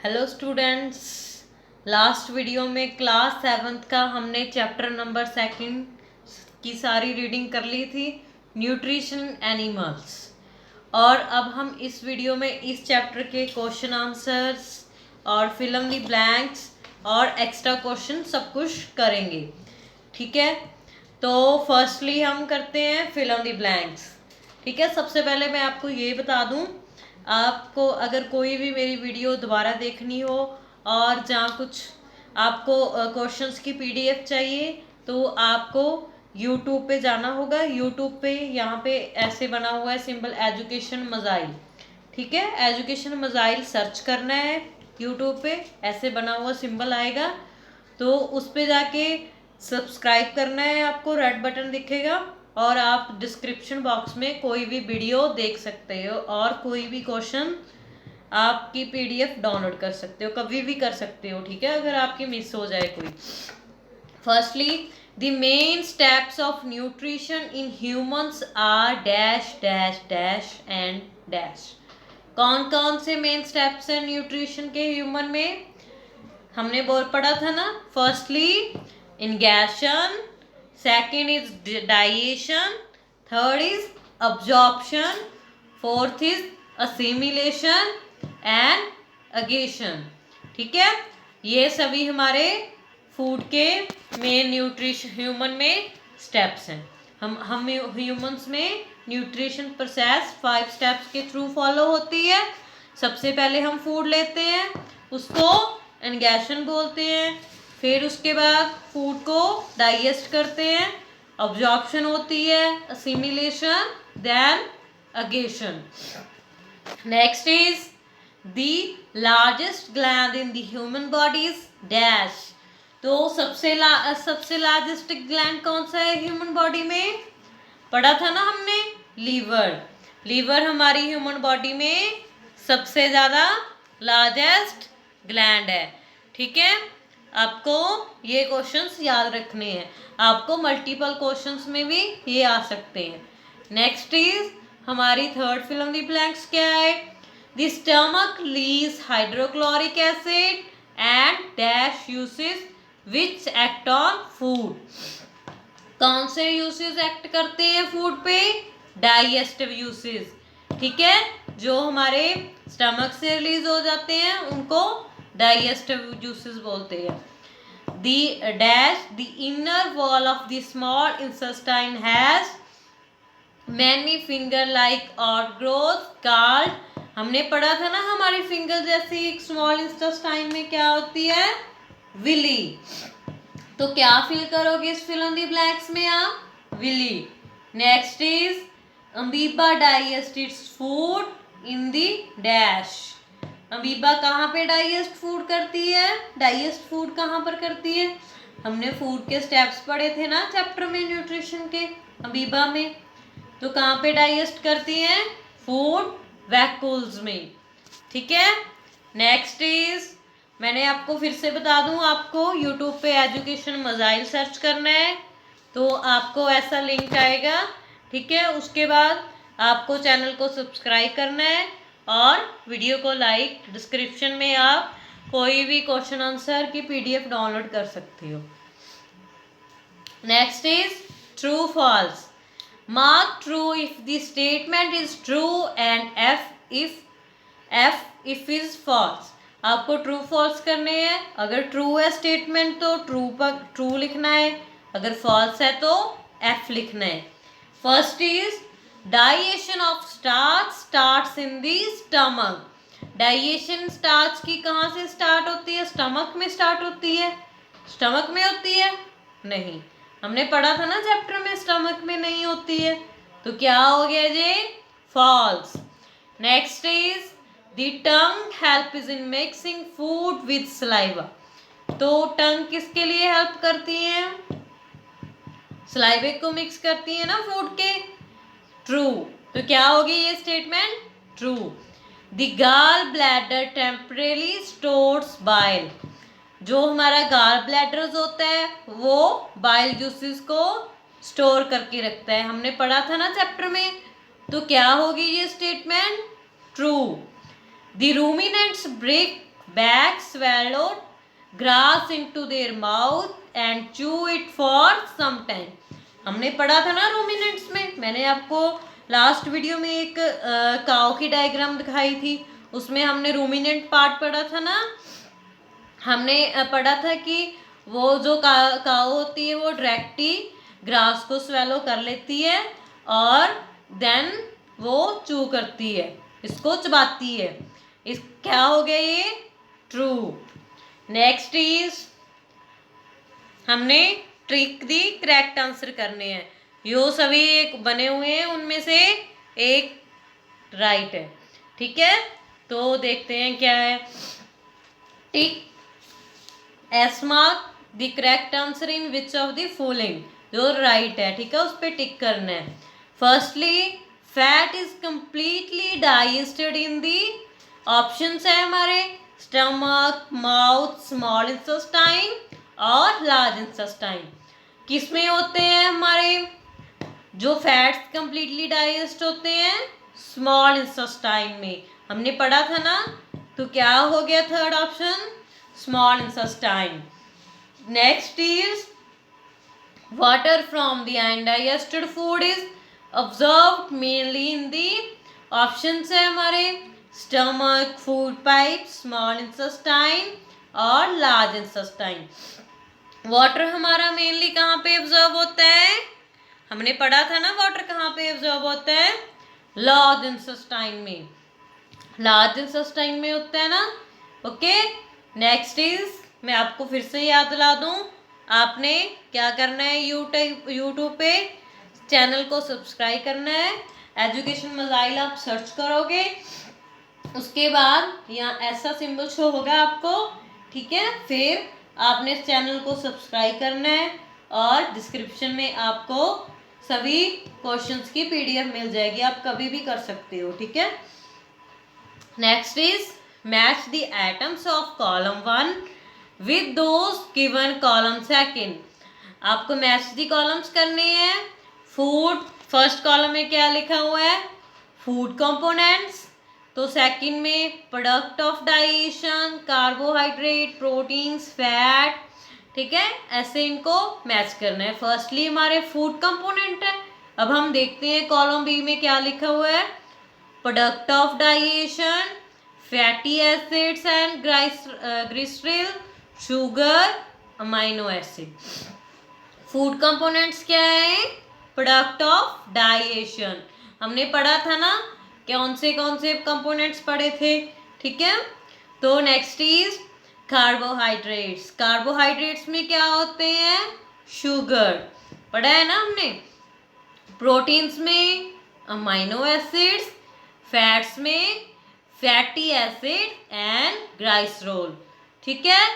Hello students, last video में class 7th का हमने चैप्टर नंबर 2 की सारी रीडिंग कर ली थी, न्यूट्रिशन एनिमल्स। और अब हम इस वीडियो में इस चैप्टर के क्वेश्चन आंसर्स और फिल इन द ब्लैंक्स और एक्स्ट्रा क्वेश्चन सब कुछ करेंगे। ठीक है, तो फर्स्टली हम करते हैं फिल इन द ब्लैंक्स। ठीक है, सबसे पहले मैं आपको ये बता दूं, आपको अगर कोई भी मेरी वीडियो दोबारा देखनी हो और जहाँ कुछ आपको क्वेश्चंस की पीडीएफ चाहिए तो आपको यूट्यूब पे जाना होगा। यूट्यूब पे यहाँ पे ऐसे बना हुआ है सिंबल एजुकेशन मज़ाइल। ठीक है, एजुकेशन मज़ाइल सर्च करना है यूट्यूब पे, ऐसे बना हुआ सिंबल आएगा तो उस पे जाके सब्सक्राइब करना है। आपको रेड बटन दिखेगा और आप डिस्क्रिप्शन बॉक्स में कोई भी वीडियो देख सकते हो और कोई भी क्वेश्चन आपकी पीडीएफ डाउनलोड कर सकते हो, कभी भी कर सकते हो। ठीक है, अगर आपकी मिस हो जाए कोई। Firstly the main steps of nutrition in humans are dash dash dash and dash. कौन कौन से मेन स्टेप्स हैं न्यूट्रिशन के ह्यूमन में? हमने बहुत पढ़ा था ना। Firstly ingestion, second is digestion, third is absorption, fourth is assimilation and egestion. ठीक है, ये सभी हमारे फूड के मेन न्यूट्रिशन ह्यूमन में स्टेप्स हैं। हम ह्यूमंस में न्यूट्रिशन प्रोसेस 5 स्टेप्स के थ्रू फॉलो होती है। सबसे पहले हम फूड लेते हैं, उसको इंगेशन बोलते हैं। फिर उसके बाद फूड को डाइजेस्ट करते हैं, अब्जॉर्प्शन होती है, assimilation, then egestion. Next is the largest gland in the human body is dash. तो सबसे लार्जेस्ट ग्लैंड कौन सा है ह्यूमन बॉडी में? पढ़ा था ना हमने, लीवर। लीवर हमारी ह्यूमन बॉडी में सबसे ज़्यादा लार्जेस्ट ग्लैंड है। ठीक है, आपको ये क्वेश्चंस याद रखने हैं, आपको मल्टीपल क्वेश्चंस में भी ये आ सकते हैं। नेक्स्ट इज हमारी third fill in the blanks क्या है? The stomach releases hydrochloric acid and dash juices which act on food. कौन से यूसेस एक्ट करते हैं फूड पे? Digestive juices. ठीक है, जो हमारे स्टमक से रिलीज हो जाते हैं उनको डाइजेस्टिव यूसेस बोलते हैं। The dash the inner wall of the small intestine has many finger like outgrowth called. हमने पढ़ा था ना, हमारी फिंगर जैसी एक स्मॉल इंटेस्टाइन में क्या होती है? विली। तो क्या फिल करोगे इस फिल इन द ब्लैंक्स में आप? विली। Next is amoeba digests its food in the dash. Amoeba कहाँ पे डाइजेस्ट फूड करती है? डाइजेस्ट फूड कहाँ पर करती है? हमने फूड के स्टेप्स पढ़े थे ना चैप्टर में न्यूट्रिशन के, अमीबा में। तो कहाँ पे डाइजेस्ट करती है? फूड वैक्यूल्स में। ठीक है, नेक्स्ट इज मैंने आपको फिर से बता दूं, आपको यूट्यूब पे एजुकेशन मज़ाइल सर्च करना है तो आपको ऐसा लिंक आएगा। ठीक है, उसके बाद आपको चैनल को सब्सक्राइब करना है और वीडियो को लाइक। डिस्क्रिप्शन में आप कोई भी क्वेश्चन आंसर की पीडीएफ डाउनलोड कर सकते हो। Next is true false. Mark true if the statement is true and F if is false. आपको ट्रू फॉल्स करने हैं। अगर ट्रू है स्टेटमेंट तो ट्रू पर ट्रू लिखना है, अगर फॉल्स है तो एफ लिखना है। First is digestion of starch starts in the stomach. Digestion starch की कहाँ से स्टार्ट होती है? स्टमक में स्टार्ट होती है। स्टमक में होती है? नहीं, हमने पढ़ा था ना चैप्टर में, स्टमक में नहीं होती है। तो क्या हो गया जी? False. Next is the tongue help is in mixing food with saliva. तो टंग किसके लिए हेल्प करती है? सलाइवे को मिक्स करती है ना फूड के। ट्रू। तो क्या होगी ये statement? True. The gall bladder temporarily stores bile. जो हमारा गॉल ब्लैडर होता है वो बाइल जूसेस को स्टोर करके रखता है, हमने पढ़ा था ना चैप्टर में। तो क्या होगी ये statement? True. The ruminants break back swallowed grass into their mouth and chew it for some time. हमने पढ़ा था ना रूमिनेंट्स में, मैंने आपको लास्ट वीडियो में एक काऊ की डायग्राम दिखाई थी, उसमें हमने रूमिनेंट पार्ट पढ़ा था ना। हमने पढ़ा था कि वो जो काऊ होती है वो डायरेक्टली ग्रास को स्वेलो कर लेती है और देन वो चू करती है, इसको चबाती है। इस क्या हो गया ये? ट्रू। नेक्स्ट इज, हमने ट्रिक दी करेक्ट आंसर करने हैं। यो सभी एक बने हुए हैं, उनमें से एक राइट है, ठीक है। तो देखते हैं क्या है। Tick as mark the correct answer in which of the following, जो राइट है, ठीक है, उस पर टिक करना है। Firstly fat is completely digested in the, options है हमारे स्टमक, माउथ, स्मॉल इंटेस्टाइन और लार्ज इंटेस्टाइन। किसमें होते हैं हमारे जो फैट्स कंप्लीटली डाइजेस्ट होते हैं? स्मॉल इंटेस्टाइन में, हमने पढ़ा था ना। तो क्या हो गया third option? Small intestine. Next is water from the undigested food is observed mainly in the, options है हमारे stomach, food pipe, small intestine और लार्ज इंटेस्टाइन। वाटर हमारा मेनली कहाँ पे ऑब्जर्व होता है? हमने पढ़ा था ना वाटर कहाँ पे ऑब्जर्व होता है? लार्ज इंटेस्टाइन में, लार्ज इंटेस्टाइन में होता है ना। ओके, नेक्स्ट इज, मैं आपको फिर से याद दिला दूं, आपने क्या करना है, यूट्यूब पे चैनल को सब्सक्राइब करना है। एजुकेशन मज़ाइल आप सर्च करोगे, उसके बाद यहाँ ऐसा सिंबल शो होगा आपको, ठीक है। फिर आपने इस चैनल को सब्सक्राइब करना है और डिस्क्रिप्शन में आपको सभी क्वेश्चंस की पीडीएफ मिल जाएगी, आप कभी भी कर सकते हो, ठीक है। Next is match the atoms of column 1 with those given column second. आपको मैच द कॉलम्स करने हैं। फूड, फर्स्ट कॉलम में क्या लिखा हुआ है? Food components. तो सेकंड में product of digestion, carbohydrate, proteins, fat, ठीक है, ऐसे इनको मैच करना है। फर्स्टली हमारे फूड कंपोनेंट है। अब हम देखते हैं कॉलम बी में क्या लिखा हुआ है। Product of digestion, fatty acids and glycerol, sugar, amino acid. Food components क्या है? Product of digestion. हमने पढ़ा था ना कौन से कंपोनेंट्स पढ़े थे, ठीक है। तो नेक्स्ट इज कार्बोहाइड्रेट्स। कार्बोहाइड्रेट्स में क्या होते हैं? शुगर, पढ़ा है ना हमने। प्रोटीन्स में अमाइनो एसिड्स, फैट्स में फैटी एसिड एंड ग्लाइसरॉल, ठीक है।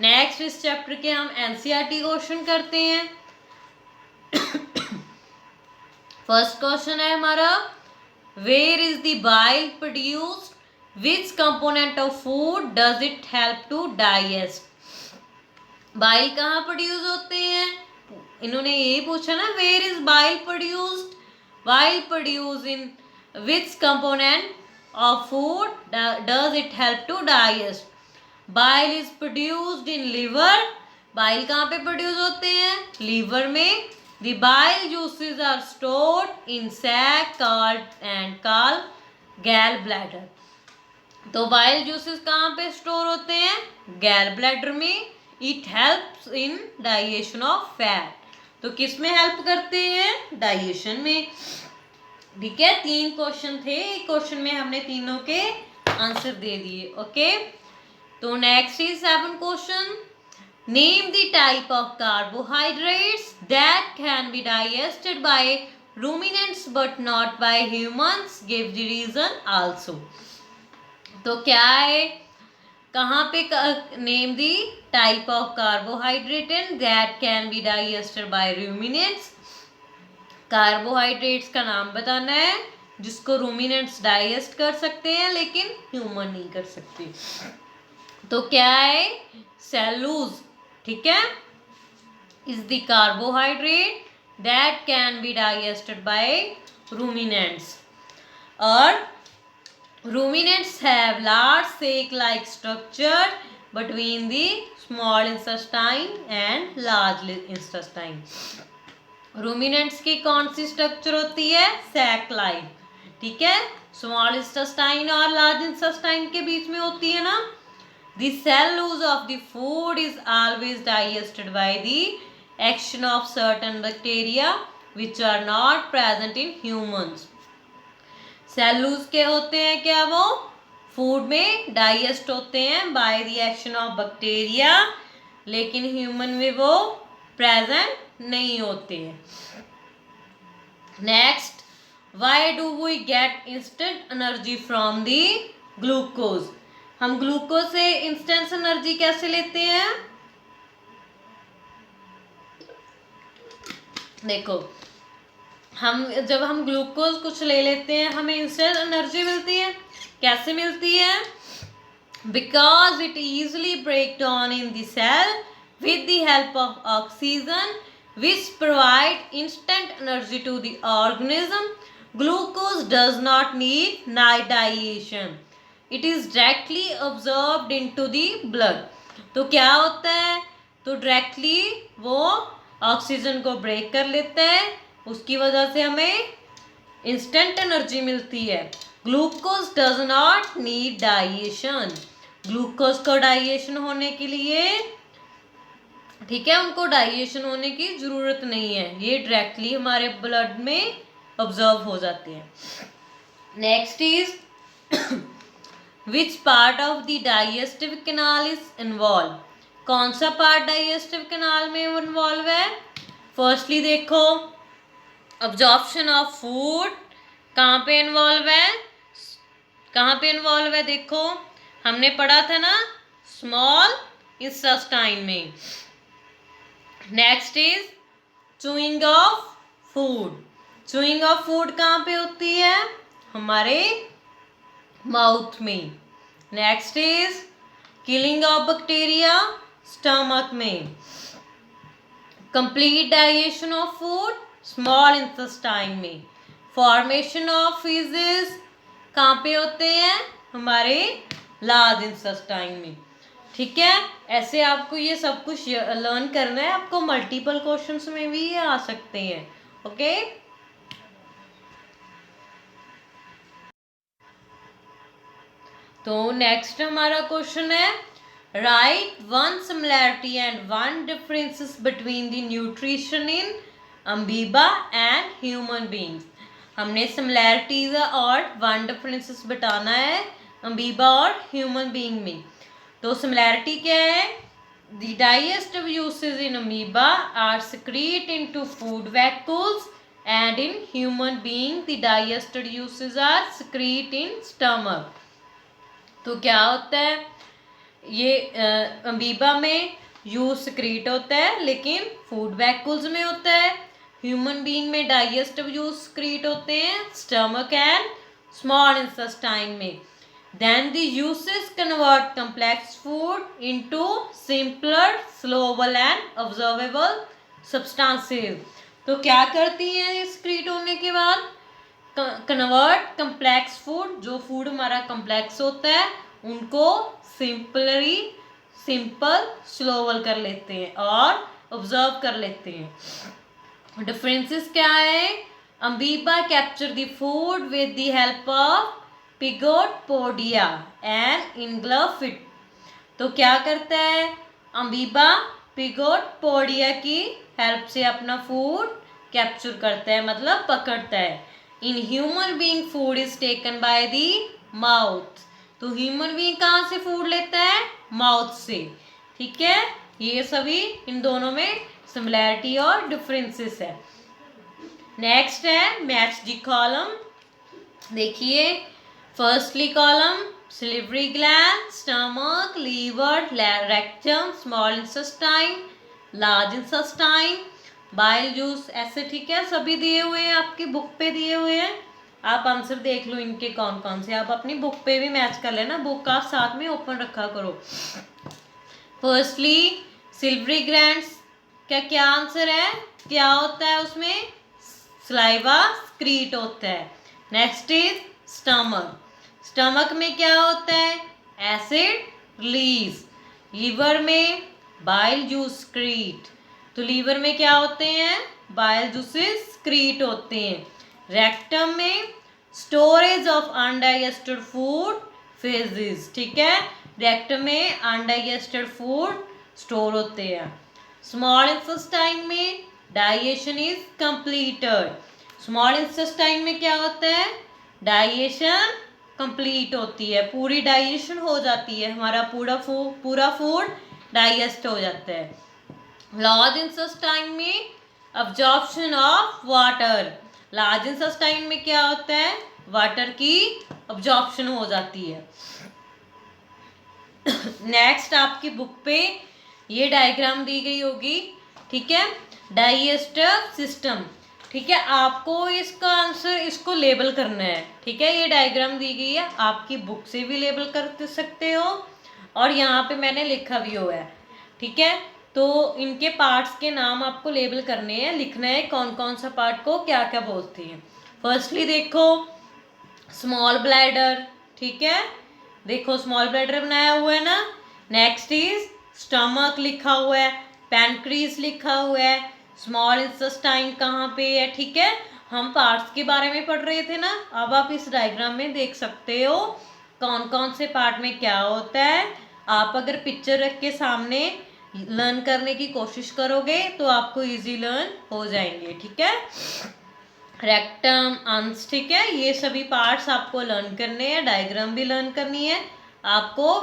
नेक्स्ट इस चैप्टर के हम एनसीईआरटी क्वेश्चन करते हैं। फर्स्ट क्वेश्चन है हमारा, where is the bile produced, which component of food does it help to digest. Bile कहाँ प्रोड्यूस होते हैं? इन्होंने यही पूछा ना, where is bile produced, bile produce in which component of food does it help to digest. Bile is produced in liver. Bile कहाँ पे produce होते हैं? लीवर में। The bile juices are stored in sac called gallbladder. तो bile juices कहाँ पे store होते हैं? गैल ब्लैडर में। It helps in digestion of fat. तो किस में हेल्प करते हैं? डाइजेशन में, ठीक है। 3 क्वेश्चन थे, एक क्वेश्चन में हमने तीनों के आंसर दे दिए, ओके। तो next is 7 question. Name the type of carbohydrates that can be digested by ruminants but not by humans. Give the reason also. तो क्या है, कहाँ पे name the type of carbohydrate that can be digested by ruminants. Carbohydrates का नाम बताना है जिसको रूमिनेंट्स डाइजेस्ट कर सकते हैं लेकिन ह्यूमन नहीं कर सकते। तो क्या है? सेलूलोज, ठीक है, is the carbohydrate that can be digested by ruminants. और Ruminants have large sac-like structure between the small intestine and large intestine. Ruminants की कौन सी स्ट्रक्चर होती है? सैक लाइक, ठीक है, स्मॉल इंटेस्टाइन और लार्ज इंटेस्टाइन के बीच में होती है ना. The cellulose of the food is always digested by the action of certain bacteria which are not present in humans. Cellulose के होते हैं क्या? वो फूड में डाइजेस्ट होते हैं by the action of bacteria, लेकिन ह्यूमन में वो प्रेजेंट नहीं होते हैं. Next, why do we get instant energy from the glucose? हम ग्लूकोज से इंस्टेंट एनर्जी कैसे लेते हैं? देखो, जब हम ग्लूकोज कुछ ले लेते हैं हमें इंस्टेंट एनर्जी मिलती है. कैसे मिलती है? Because it easily break down in the cell with the help of oxygen which provide instant energy to the organism. Glucose does not need night digestion, it is directly absorbed into the blood. तो क्या होता है? तो directly वो oxygen को break कर लेता है, उसकी वजह से हमें इंस्टेंट एनर्जी मिलती है. Glucose does not need digestion. Glucose को डाइजेशन होने के लिए, ठीक है, उनको डाइजेशन होने की जरूरत नहीं है, ये डायरेक्टली हमारे ब्लड में ऑब्जर्व हो जाते हैं. Next is which part of the digestive canal is involve? कौन सा पार्ट डाइजेस्टिव कैनाल में इन्वॉल्व है? फर्स्टली देखो, अब्जॉर्प्शन ऑफ फूड कहाँ पे इन्वॉल्व है? कहाँ पे इन्वॉल्व है? देखो, हमने पढ़ा था ना, स्मॉल इंटेस्टाइन में. Next is chewing of food. Chewing of food कहाँ पे होती है? हमारे माउथ में. Next is killing of bacteria, stomach में. Complete digestion of food, small intestine में. फॉर्मेशन ऑफ फीसेस कहाँ पे होते हैं? हमारे लार्ज इंटेस्टाइन में. ठीक है, ऐसे आपको ये सब कुछ लर्न करना है. आपको मल्टीपल क्वेश्चंस में भी ये आ सकते हैं. ओके, तो नेक्स्ट हमारा क्वेश्चन है, right one similarity and one differences between the nutrition in amoeba and human beings. हमने सिमिलैरिटीज और वन डिफरेंसेस बताना है अमीबा और ह्यूमन बींग में. तो सिमिलैरिटी क्या है? The digestive juices in amoeba are secrete into food vacuoles and in human being the digested uses are secrete in stomach. तो क्या होता है? ये अमीबा में यूज सिक्रीट होता है लेकिन फूड वैक्यूल्स में होता है. ह्यूमन बीइंग में डाइजेस्टिव यूज सिक्रीट होते हैं स्टमक एंड स्मॉल इंटेस्टाइन में. Then the juices convert complex food into simpler, soluble and absorbable substances. तो क्या करती हैं ये सिक्रीट होने के बाद? कन्वर्ट कम्प्लेक्स फूड, जो फूड हमारा कम्प्लेक्स होता है उनको सिंपल स्लोवल कर लेते हैं और ऑब्जर्व कर लेते हैं. डिफरेंसेस क्या है? Amoeba capture the food with the help of pseudopodia and engulf it. तो क्या करता है? अमीबा पिगोटपोडिया की हेल्प से अपना फूड कैप्चर करता है, मतलब पकड़ता है. In human being food is taken by the mouth. तो ह्यूमन बीइंग कहाँ से फूड लेता है? माउथ से. ठीक है, ये सभी इन दोनों में सिमिलैरिटी और डिफरेंसेस है. नेक्स्ट है मैच द कॉलम. देखिए, firstly column salivary gland, stomach, liver, rectum, small intestine, large intestine, bile juice, ऐसे. ठीक है, सभी दिए हुए हैं, आपकी बुक पे दिए हुए हैं. आप आंसर देख लो इनके कौन कौन से. आप अपनी बुक पे भी मैच कर लेना, बुक आप साथ में ओपन रखा करो. फर्स्टली सिल्वरी ग्लैंड्स का क्या आंसर है? क्या होता है उसमें? सलाइवा स्क्रीट होता है. Next is stomach. स्टमक में क्या होता है? Acid release. लीवर में बाइल जूस क्रीट। तो लीवर में क्या होते हैं? बाइल जूसेस क्रीट होते हैं। रेक्टम में storage of undigested food phases. ठीक है, रेक्टम में अनडाइजेस्टेड फूड स्टोर होते हैं। स्मॉल इंटेस्टाइन में digestion is completed. Small intestine में क्या होता है? डाइजेशन कंप्लीट होती है, पूरी डाइजेशन हो जाती है, हमारा पूरा फूड डाइजेस्ट हो जाता है। लार्ज इंटेस्टाइन में absorption of water. Large intestine में क्या होता है? वाटर की अब्जॉर्प्शन हो जाती है। नेक्स्ट आपकी बुक पे ये डायग्राम दी गई होगी। ठीक है, डाइजेस्टिव सिस्टम। ठीक है, आपको इसका आंसर इसको लेबल करना है। ठीक है, ये डायग्राम दी गई है, आपकी बुक से भी लेबल कर सकते हो और यहाँ पे मैंने लिखा भी हुआ है। ठीक है, तो इनके पार्ट्स के नाम आपको लेबल करने हैं, लिखना है कौन कौन सा पार्ट को क्या क्या बोलते हैं। फर्स्टली देखो स्मॉल ब्लैडर। ठीक है, देखो स्मॉल ब्लैडर बनाया हुआ है ना। नेक्स्ट इज स्टमक लिखा हुआ है, पैनक्रीज लिखा हुआ है, स्मॉल इंटेस्टाइन कहाँ पे है। ठीक है, हम पार्ट्स के बारे में पढ़ रहे थे ना, अब आप इस डायग्राम में देख सकते हो कौन कौन से पार्ट में क्या होता है। आप अगर पिक्चर रख के सामने लर्न करने की कोशिश करोगे तो आपको इजी लर्न हो जाएंगे। ठीक है, रेक्टम, अंश। ठीक है, ये सभी पार्ट्स आपको लर्न करने हैं, डायग्राम भी लर्न करनी है। आपको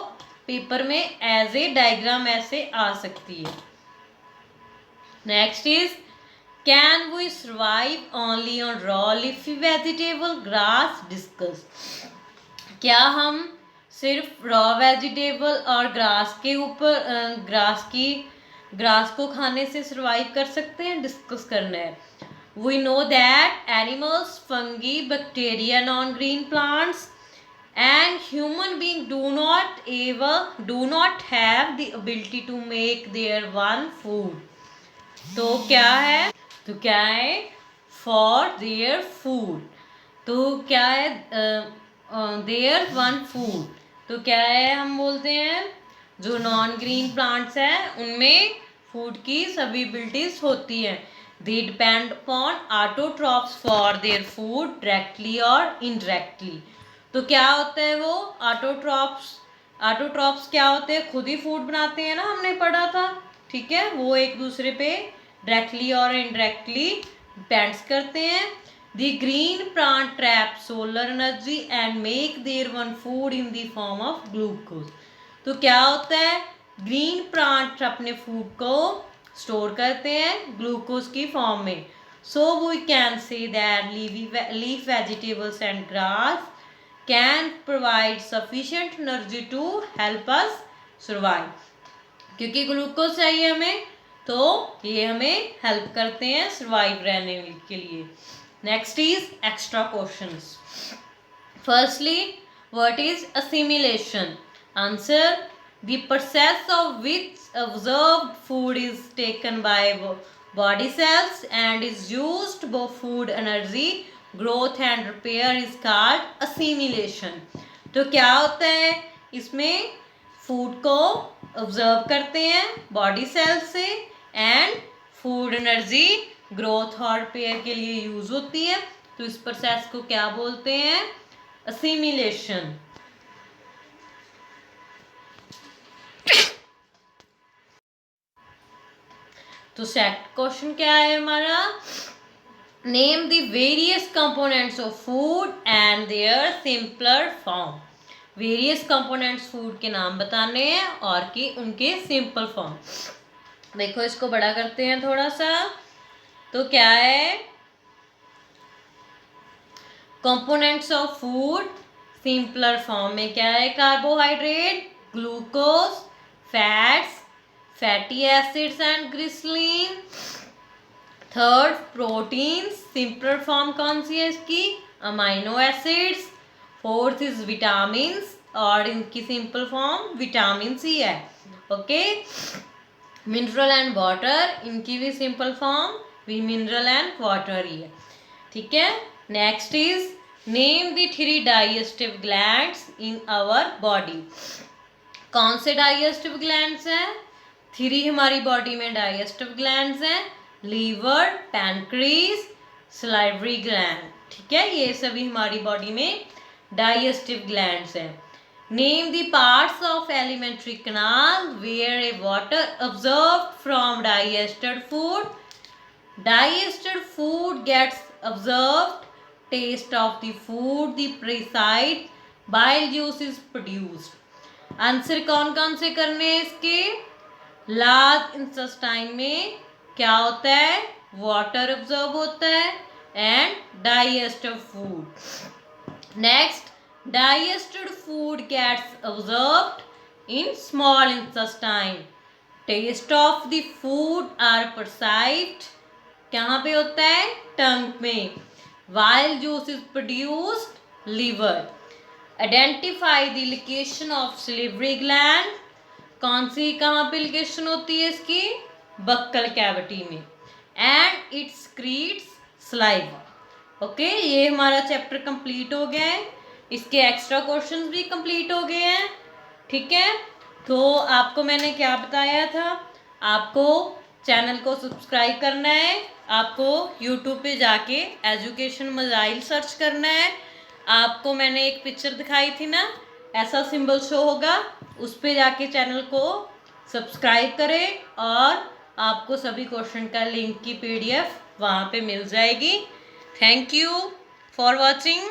पेपर में एज ए डायग्राम ऐसे आ सकती है। Next is can we survive only on raw leafy vegetable grass discuss. क्या हम सिर्फ रॉ वेजिटेबल और ग्रास के ऊपर ग्रास को खाने से सर्वाइव कर सकते हैं? डिस्कस करना है। We know that animals, fungi, bacteria, non-green plants and human beings do not have the ability to make their one food. तो क्या है? तो क्या है? For their food. तो क्या है? their one food. तो क्या है? हम बोलते हैं जो नॉन ग्रीन प्लांट्स हैं उनमें फूड की सभी एबिलिटीज होती हैं। They depend upon autotrophs for their food directly or indirectly. तो क्या होता है वो ऑटोट्रॉप्स? ऑटोट्रॉप्स क्या होते हैं? खुद ही फूड बनाते हैं ना, हमने पढ़ा था। ठीक है, वो एक दूसरे पे डायरेक्टली और इनडायरेक्टली डिपेंड्स करते हैं। The green plant trap solar energy and make their own food in the form of glucose. तो क्या होता है? ग्रीन प्लांट अपने फूड को स्टोर करते हैं ग्लूकोज की फॉर्म में। So we can say that leaf vegetables and grass can provide sufficient energy to help us survive. क्योंकि ग्लूकोज चाहिए हमें, तो ये हमें हेल्प करते हैं सर्वाइव रहने के लिए। Next is extra questions. Firstly, what is assimilation? Answer, the process of which absorbed food is taken by body cells and is used for food energy growth and repair is called assimilation. तो क्या होता है? इसमें food को observe करते हैं body cell से and food energy growth और रिपेयर के लिए यूज होती है। तो इस प्रोसेस को क्या बोलते हैं? असिमिलेशन। तो सेकंड क्वेश्चन क्या है हमारा? Name the various components of food and their simpler form. Various components food के नाम बताने हैं और कि उनके सिंपल फॉर्म। देखो इसको बड़ा करते हैं थोड़ा सा। तो क्या है? Components of food simpler form में क्या है? Carbohydrate, glucose, fats, fatty acids and glycerine. Third, proteins, simpler form कौन सी है इसकी? Amino acids. Fourth is vitamins और इनकी सिंपल फॉर्म विटामिन सी है। ओके, मिनरल एंड वाटर, इनकी भी सिंपल फॉर्म भी मिनरल एंड वाटर ही है। ठीक है, next is name the 3 digestive glands in our body. कौन से डाइजेस्टिव ग्लैंड्स हैं? 3 हमारी बॉडी में डाइजेस्टिव ग्लैंड्स हैं, लीवर, पैनक्रीज, सलाइवरी ग्लैंड। ठीक है, ये सभी हमारी बॉडी में डाइजेस्टिव ग्लैंड्स हैं। Name the parts of alimentary canal where a water absorbed from digested food. Digested food gets absorbed, taste of the food, the parasite, bile juice is produced. Answer कौन कौन से करने हैं इसके? Large intestine में क्या होता है? वाटर अब्जॉर्ब होता है and digested food. Next, digested food gets absorbed in small intestine. Taste of the food are perceived कहाँ पे होता है? टंग में। Bile juice is produced liver. Identify the location of salivary gland. कौन सी कहाँ पे लोकेशन होती है इसकी? बक्कल कैविटी में। And it secretes saliva. Okay, ये हमारा चैप्टर कंप्लीट हो गया है, इसके एक्स्ट्रा क्वेश्चंस भी कंप्लीट हो गए हैं। ठीक है, तो आपको मैंने क्या बताया था? आपको चैनल को सब्सक्राइब करना है, आपको यूट्यूब पे जाके एजुकेशन मजाइल सर्च करना है। आपको मैंने एक पिक्चर दिखाई थी ना, ऐसा सिंबल शो होगा, उस पे जाके चैनल को सब्सक्राइब करें और आपको सभी क्वेश्चन का लिंक की PDF वहाँ पे मिल जाएगी। Thank you for watching.